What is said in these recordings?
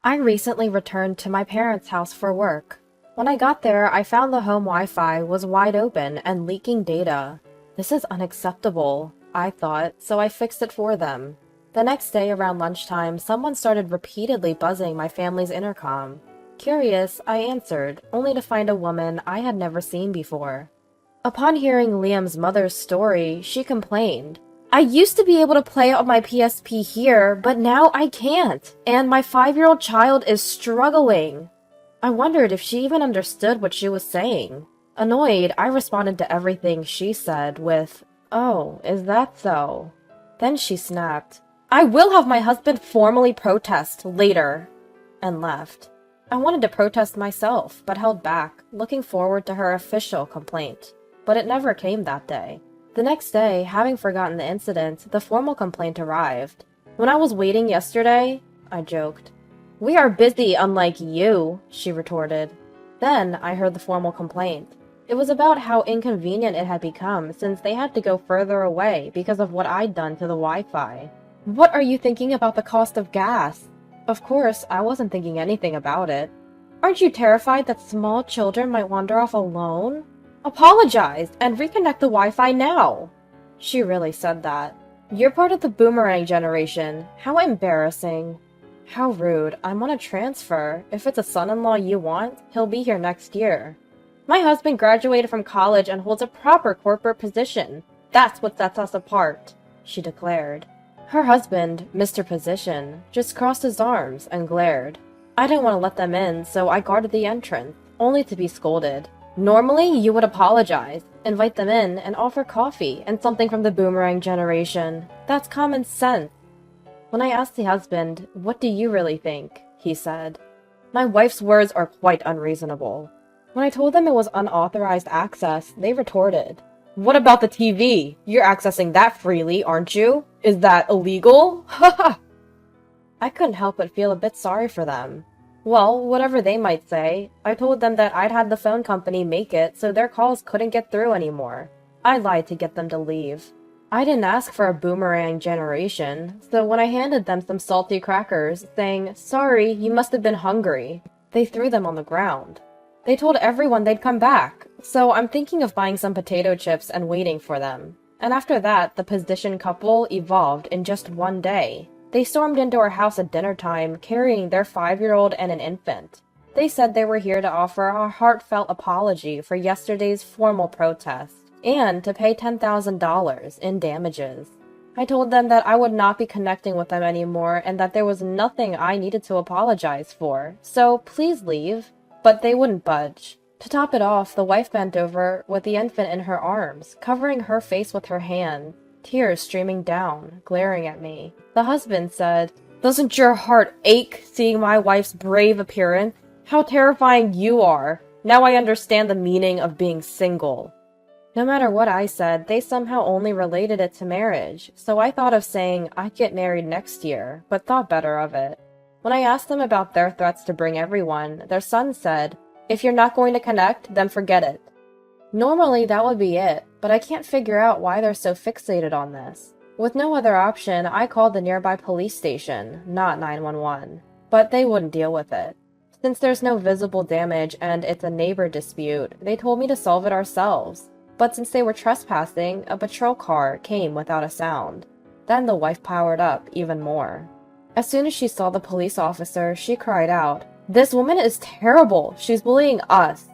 I recently returned to my parents' house for work. When I got there, I found the home Wi-Fi was wide open and leaking data. This is unacceptable, I thought, so I fixed it for them. The next day around lunchtime, someone started repeatedly buzzing my family's intercom. Curious, I answered, only to find a woman I had never seen before. Upon hearing Liam's mother's story, she complained. I used to be able to play on my PSP here, but now I can't, and my 5-year-old child is struggling. I wondered if she even understood what she was saying. Annoyed, I responded to everything she said with, "Oh, is that so?" Then she snapped, "I will have my husband formally protest later," and left. I wanted to protest myself, but held back, looking forward to her official complaint. But it never came that day. The next day, having forgotten the incident, the formal complaint arrived. "When I was waiting yesterday," I joked. "We are busy, unlike you," she retorted. Then I heard the formal complaint. It was about how inconvenient it had become since they had to go further away because of what I'd done to the Wi-Fi. "What are you thinking about the cost of gas?" Of course, I wasn't thinking anything about it. "Aren't you terrified that small children might wander off alone? Apologize and reconnect the Wi-Fi now." She really said that. "You're part of the boomerang generation. How embarrassing." How rude. I'm on a transfer. If it's a son-in-law you want, he'll be here next year. "My husband graduated from college and holds a proper corporate position. That's what sets us apart," she declared. Her husband, Mr. Position, just crossed his arms and glared. I didn't want to let them in, so I guarded the entrance, only to be scolded. Normally, you would apologize, invite them in, and offer coffee and something from the boomerang generation. That's common sense. When I asked the husband, "What do you really think?" he said, "My wife's words are quite unreasonable." When I told them it was unauthorized access, they retorted, "What about the TV? You're accessing that freely, aren't you? Is that illegal? Ha ha!" I couldn't help but feel a bit sorry for them. Well, whatever they might say, I told them that I'd had the phone company make it so their calls couldn't get through anymore. I lied to get them to leave. I didn't ask for a boomerang generation, so when I handed them some salty crackers, saying, "Sorry, you must have been hungry," they threw them on the ground. They told everyone they'd come back, so I'm thinking of buying some potato chips and waiting for them. And after that, the Position couple evolved in just one day. They stormed into our house at dinner time, carrying their 5-year-old and an infant. They said they were here to offer a heartfelt apology for yesterday's formal protest, and to pay $10,000 in damages. I told them that I would not be connecting with them anymore and that there was nothing I needed to apologize for, so please leave. But they wouldn't budge. To top it off, the wife bent over with the infant in her arms, covering her face with her hand, tears streaming down, glaring at me. The husband said, "Doesn't your heart ache seeing my wife's brave appearance? How terrifying you are! Now I understand the meaning of being single." No matter what I said, they somehow only related it to marriage, so I thought of saying I'd get married next year, but thought better of it. When I asked them about their threats to bring everyone, their son said, "If you're not going to connect, then forget it." Normally that would be it, but I can't figure out why they're so fixated on this. With no other option, I called the nearby police station, not 911, but they wouldn't deal with it. Since there's no visible damage and it's a neighbor dispute, they told me to solve it ourselves. But since they were trespassing, a patrol car came without a sound. Then the wife powered up even more. As soon as she saw the police officer, she cried out, "This woman is terrible! She's bullying us!"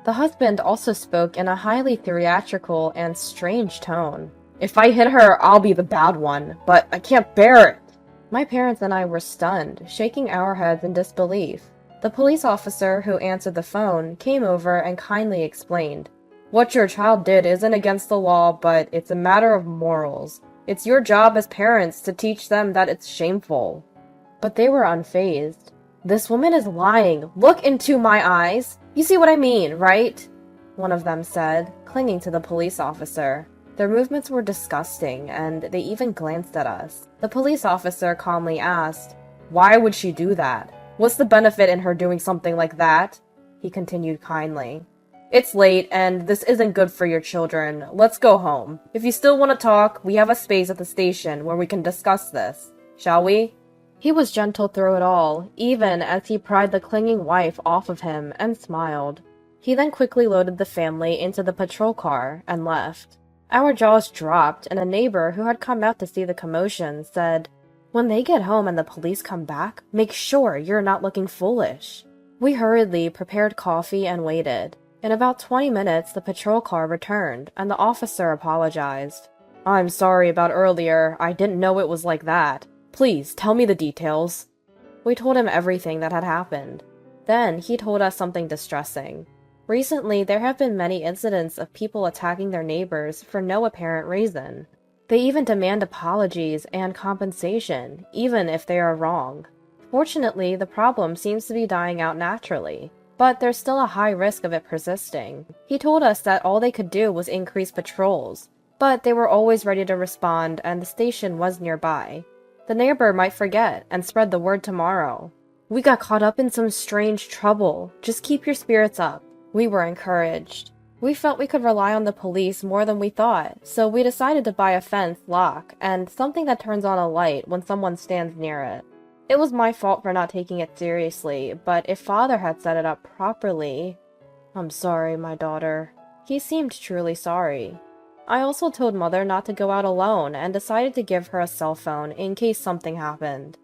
The husband also spoke in a highly theatrical and strange tone. "If I hit her, I'll be the bad one, but I can't bear it!" My parents and I were stunned, shaking our heads in disbelief. The police officer who answered the phone came over and kindly explained, "What your child did isn't against the law, but it's a matter of morals. It's your job as parents to teach them that it's shameful." But they were unfazed. "This woman is lying. Look into my eyes. You see what I mean, right?" one of them said, clinging to the police officer. Their movements were disgusting, and they even glanced at us. The police officer calmly asked, "Why would she do that? What's the benefit in her doing something like that?" He continued kindly, "It's late, and this isn't good for your children. Let's go home. If you still want to talk, we have a space at the station where we can discuss this. Shall we?" He was gentle through it all, even as he pried the clinging wife off of him and smiled. He then quickly loaded the family into the patrol car and left. Our jaws dropped, and a neighbor who had come out to see the commotion said, "When they get home and the police come back, make sure you're not looking foolish." We hurriedly prepared coffee and waited. In about 20 minutes, the patrol car returned, and the officer apologized. "I'm sorry about earlier. I didn't know it was like that. Please, tell me the details." We told him everything that had happened. Then, he told us something distressing. Recently, there have been many incidents of people attacking their neighbors for no apparent reason. They even demand apologies and compensation, even if they are wrong. Fortunately, the problem seems to be dying out naturally, but there's still a high risk of it persisting. He told us that all they could do was increase patrols, but they were always ready to respond and the station was nearby. The neighbor might forget and spread the word tomorrow. "We got caught up in some strange trouble. Just keep your spirits up." We were encouraged. We felt we could rely on the police more than we thought, so we decided to buy a fence lock and something that turns on a light when someone stands near it. It was my fault for not taking it seriously, but if Father had set it up properly... "I'm sorry, my daughter." He seemed truly sorry. I also told Mother not to go out alone and decided to give her a cell phone in case something happened.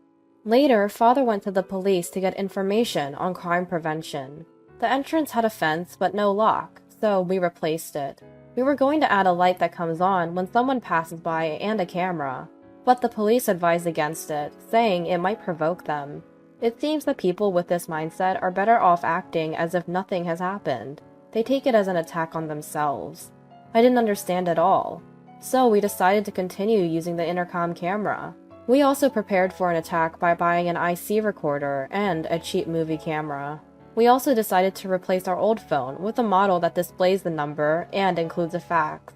Later, Father went to the police to get information on crime prevention. The entrance had a fence but no lock, so we replaced it. We were going to add a light that comes on when someone passes by and a camera, but the police advised against it, saying it might provoke them. It seems that people with this mindset are better off acting as if nothing has happened. They take it as an attack on themselves. I didn't understand at all, so we decided to continue using the intercom camera. We also prepared for an attack by buying an IC recorder and a cheap movie camera. We also decided to replace our old phone with a model that displays the number and includes a fax.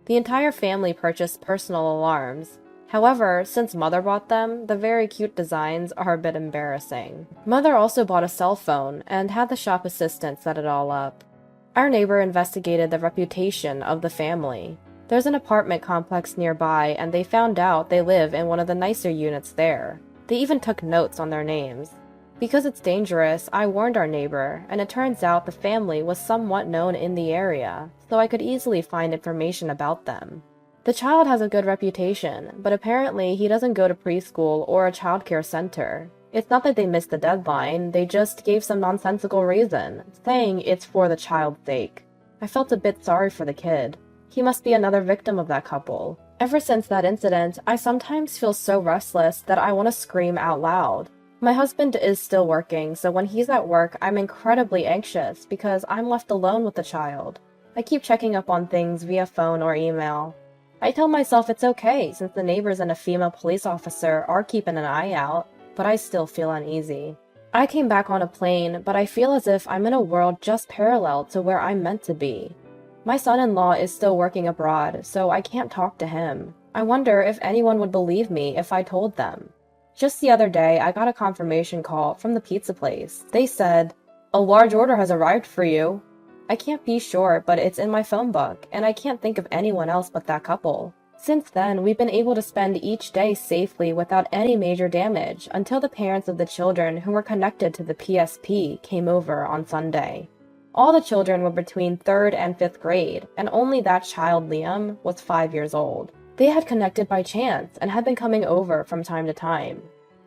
The entire family purchased personal alarms. However, since Mother bought them, the very cute designs are a bit embarrassing. Mother also bought a cell phone and had the shop assistant set it all up. Our neighbor investigated the reputation of the family. There's an apartment complex nearby and they found out they live in one of the nicer units there. They even took notes on their names. Because it's dangerous, I warned our neighbor, and it turns out the family was somewhat known in the area, so I could easily find information about them. The child has a good reputation, but apparently he doesn't go to preschool or a childcare center. It's not that they missed the deadline, they just gave some nonsensical reason, saying it's for the child's sake. I felt a bit sorry for the kid. He must be another victim of that couple. Ever since that incident, I sometimes feel so restless that I want to scream out loud. My husband is still working, so when he's at work, I'm incredibly anxious because I'm left alone with the child. I keep checking up on things via phone or email. I tell myself it's okay since the neighbors and a female police officer are keeping an eye out, but I still feel uneasy. I came back on a plane, but I feel as if I'm in a world just parallel to where I'm meant to be. My son-in-law is still working abroad, so I can't talk to him. I wonder if anyone would believe me if I told them. Just the other day, I got a confirmation call from the pizza place. They said, "A large order has arrived for you." I can't be sure, but it's in my phone book, and I can't think of anyone else but that couple. Since then, we've been able to spend each day safely without any major damage until the parents of the children who were connected to the PSP came over on Sunday. All the children were between 3rd and 5th grade, and only that child, Liam, was 5 years old. They had connected by chance and had been coming over from time to time.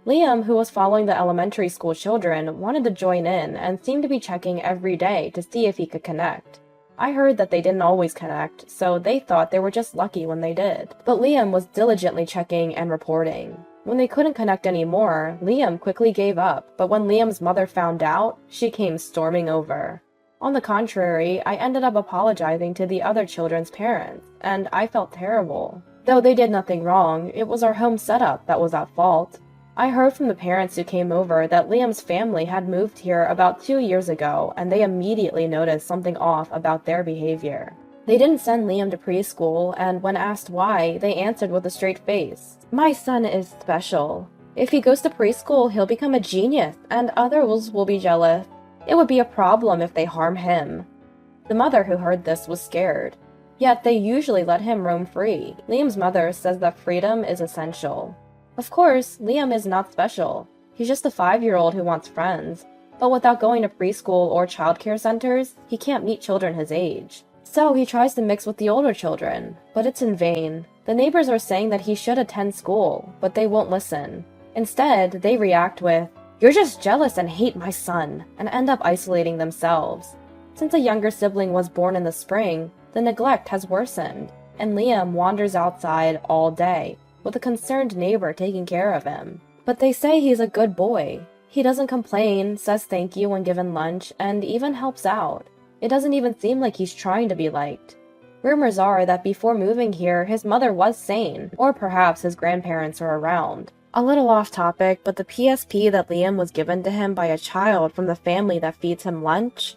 Liam, who was following the elementary school children, wanted to join in and seemed to be checking every day to see if he could connect. I heard that they didn't always connect, so they thought they were just lucky when they did. But Liam was diligently checking and reporting. When they couldn't connect anymore, Liam quickly gave up, but when Liam's mother found out, she came storming over. On the contrary, I ended up apologizing to the other children's parents, and I felt terrible. Though they did nothing wrong, it was our home setup that was at fault. I heard from the parents who came over that Liam's family had moved here about 2 years ago, and they immediately noticed something off about their behavior. They didn't send Liam to preschool, and when asked why, they answered with a straight face. "My son is special. If he goes to preschool, he'll become a genius, and others will be jealous. It would be a problem if they harm him." The mother who heard this was scared. Yet they usually let him roam free. Liam's mother says that freedom is essential. Of course, Liam is not special. He's just a 5-year-old who wants friends. But without going to preschool or childcare centers, he can't meet children his age. So he tries to mix with the older children, but it's in vain. The neighbors are saying that he should attend school, but they won't listen. Instead, they react with, "You're just jealous and hate my son," and end up isolating themselves. Since a younger sibling was born in the spring, the neglect has worsened, and Liam wanders outside all day, with a concerned neighbor taking care of him. But they say he's a good boy. He doesn't complain, says thank you when given lunch, and even helps out. It doesn't even seem like he's trying to be liked. Rumors are that before moving here, his mother was sane, or perhaps his grandparents are around. A little off topic, but the PSP that Liam was given to him by a child from the family that feeds him lunch?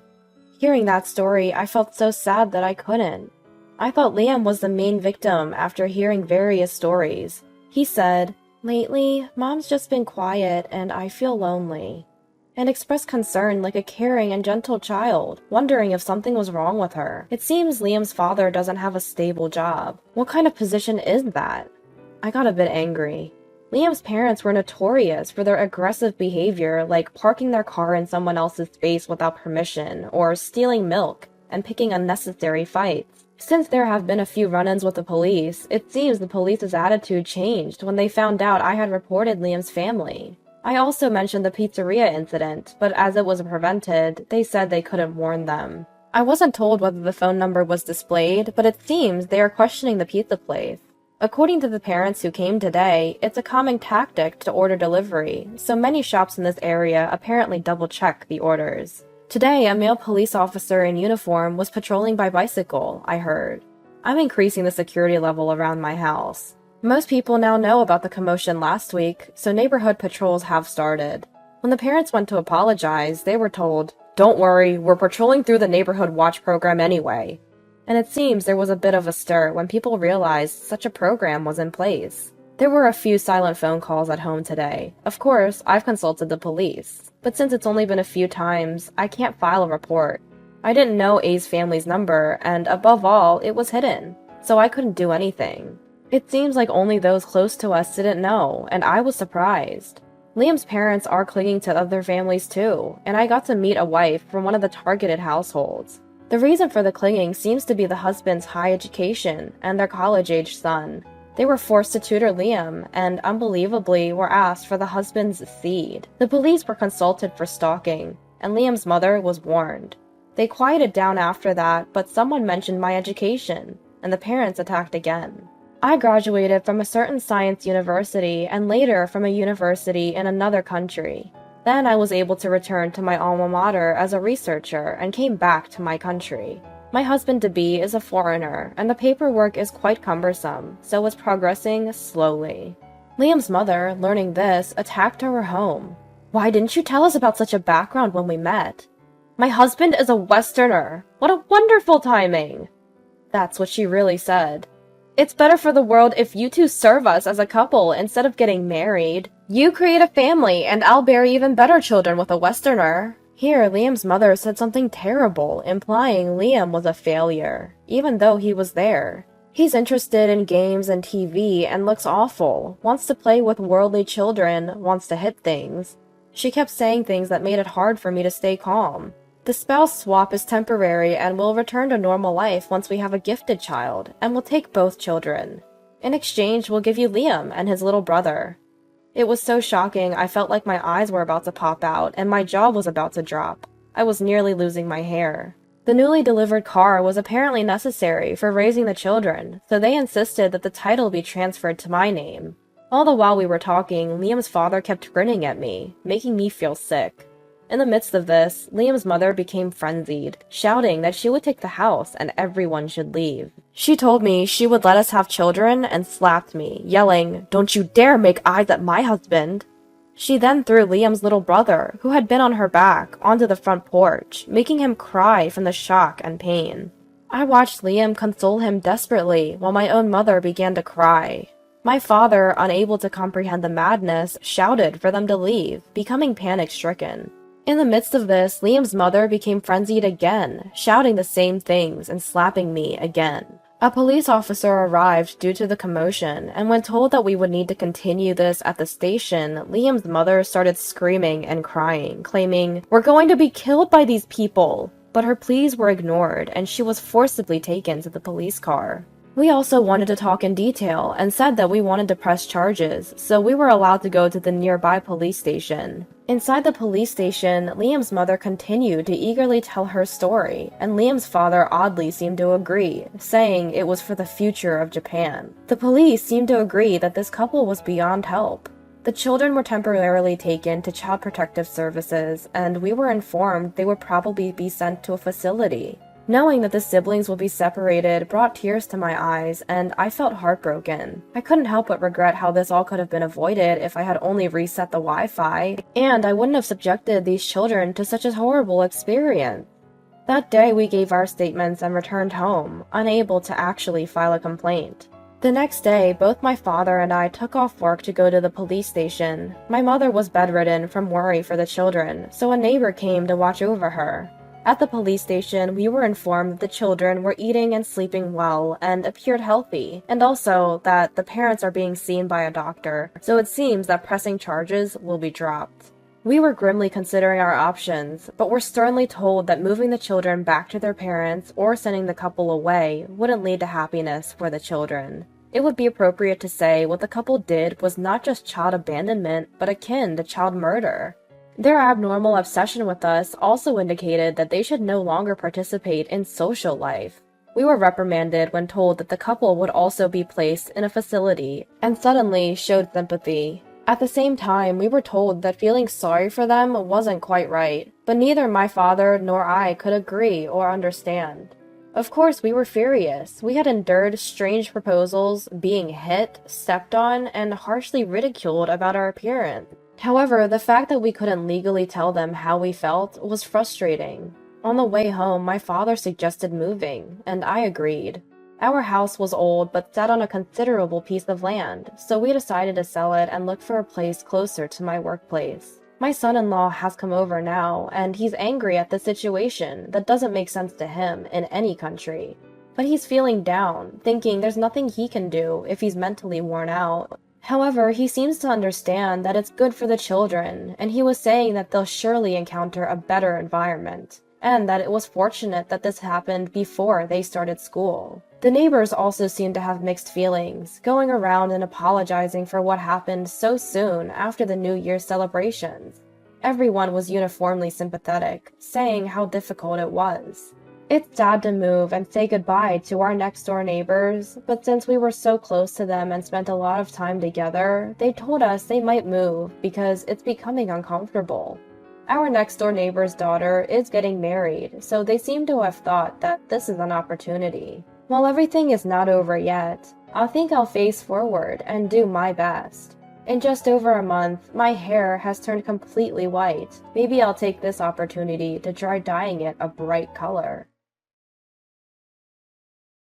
Hearing that story, I felt so sad that I couldn't. I thought Liam was the main victim after hearing various stories. He said, "Lately, Mom's just been quiet and I feel lonely," and expressed concern like a caring and gentle child, wondering if something was wrong with her. It seems Liam's father doesn't have a stable job. What kind of position is that? I got a bit angry. Liam's parents were notorious for their aggressive behavior, like parking their car in someone else's space without permission, or stealing milk and picking unnecessary fights. Since there have been a few run-ins with the police, it seems the police's attitude changed when they found out I had reported Liam's family. I also mentioned the pizzeria incident, but as it was prevented, they said they couldn't warn them. I wasn't told whether the phone number was displayed, but it seems they are questioning the pizza place. According to the parents who came today, it's a common tactic to order delivery, so many shops in this area apparently double-check the orders. Today, a male police officer in uniform was patrolling by bicycle, I heard. I'm increasing the security level around my house. Most people now know about the commotion last week, so neighborhood patrols have started. When the parents went to apologize, they were told, "Don't worry, we're patrolling through the neighborhood watch program anyway." And it seems there was a bit of a stir when people realized such a program was in place. There were a few silent phone calls at home today. Of course, I've consulted the police, but since it's only been a few times, I can't file a report. I didn't know A's family's number, and above all, it was hidden, so I couldn't do anything. It seems like only those close to us didn't know, and I was surprised. Liam's parents are clinging to other families too, and I got to meet a wife from one of the targeted households. The reason for the clinging seems to be the husband's high education and their college-age son. They were forced to tutor Liam, and unbelievably were asked for the husband's seed. The police were consulted for stalking, and Liam's mother was warned. They quieted down after that, but someone mentioned my education, and the parents attacked again. I graduated from a certain science university and later from a university in another country. Then I was able to return to my alma mater as a researcher and came back to my country. My husband-to-be is a foreigner, and the paperwork is quite cumbersome, so it's progressing slowly. Liam's mother, learning this, attacked our home. "Why didn't you tell us about such a background when we met?" "My husband is a Westerner. What a wonderful timing!" That's what she really said. "It's better for the world if you two serve us as a couple instead of getting married. You create a family, and I'll bear even better children with a Westerner." Here, Liam's mother said something terrible, implying Liam was a failure, even though he was there. He's interested in games and TV and looks awful, wants to play with worldly children, wants to hit things. She kept saying things that made it hard for me to stay calm. The spouse swap is temporary and will return to normal life once we have a gifted child, and we'll take both children. In exchange, we'll give you Liam and his little brother. It was so shocking, I felt like my eyes were about to pop out and my jaw was about to drop. I was nearly losing my hair. The newly delivered car was apparently necessary for raising the children, so they insisted that the title be transferred to my name. All the while we were talking, Liam's father kept grinning at me, making me feel sick. In the midst of this, Liam's mother became frenzied, shouting that she would take the house and everyone should leave. She told me she would let us have children and slapped me, yelling, "Don't you dare make eyes at my husband!" She then threw Liam's little brother, who had been on her back, onto the front porch, making him cry from the shock and pain. I watched Liam console him desperately while my own mother began to cry. My father, unable to comprehend the madness, shouted for them to leave, becoming panic-stricken. In the midst of this, Liam's mother became frenzied again, shouting the same things and slapping me again. A police officer arrived due to the commotion, and when told that we would need to continue this at the station, Liam's mother started screaming and crying, claiming, "We're going to be killed by these people!" But her pleas were ignored, and she was forcibly taken to the police car. We also wanted to talk in detail and said that we wanted to press charges, so we were allowed to go to the nearby police station. Inside the police station, Liam's mother continued to eagerly tell her story, and Liam's father oddly seemed to agree, saying it was for the future of Japan. The police seemed to agree that this couple was beyond help. The children were temporarily taken to Child Protective Services, and we were informed they would probably be sent to a facility. Knowing that the siblings would be separated brought tears to my eyes, and I felt heartbroken. I couldn't help but regret how this all could have been avoided if I had only reset the Wi-Fi, and I wouldn't have subjected these children to such a horrible experience. That day we gave our statements and returned home, unable to actually file a complaint. The next day, both my father and I took off work to go to the police station. My mother was bedridden from worry for the children, so a neighbor came to watch over her. At the police station, we were informed that the children were eating and sleeping well and appeared healthy, and also that the parents are being seen by a doctor, so it seems that pressing charges will be dropped. We were grimly considering our options, but were sternly told that moving the children back to their parents or sending the couple away wouldn't lead to happiness for the children. It would be appropriate to say what the couple did was not just child abandonment, but akin to child murder. Their abnormal obsession with us also indicated that they should no longer participate in social life. We were reprimanded when told that the couple would also be placed in a facility, and suddenly showed sympathy. At the same time, we were told that feeling sorry for them wasn't quite right, but neither my father nor I could agree or understand. Of course, we were furious. We had endured strange proposals, being hit, stepped on, and harshly ridiculed about our appearance. However, the fact that we couldn't legally tell them how we felt was frustrating. On the way home, my father suggested moving, and I agreed. Our house was old but sat on a considerable piece of land, so we decided to sell it and look for a place closer to my workplace. My son-in-law has come over now, and he's angry at the situation that doesn't make sense to him in any country. But he's feeling down, thinking there's nothing he can do if he's mentally worn out. However, he seems to understand that it's good for the children, and he was saying that they'll surely encounter a better environment, and that it was fortunate that this happened before they started school. The neighbors also seemed to have mixed feelings, going around and apologizing for what happened so soon after the New Year's celebrations. Everyone was uniformly sympathetic, saying how difficult it was. It's sad to move and say goodbye to our next-door neighbors, but since we were so close to them and spent a lot of time together, they told us they might move because it's becoming uncomfortable. Our next-door neighbor's daughter is getting married, so they seem to have thought that this is an opportunity. While everything is not over yet, I think I'll face forward and do my best. In just over a month, my hair has turned completely white. Maybe I'll take this opportunity to try dyeing it a bright color.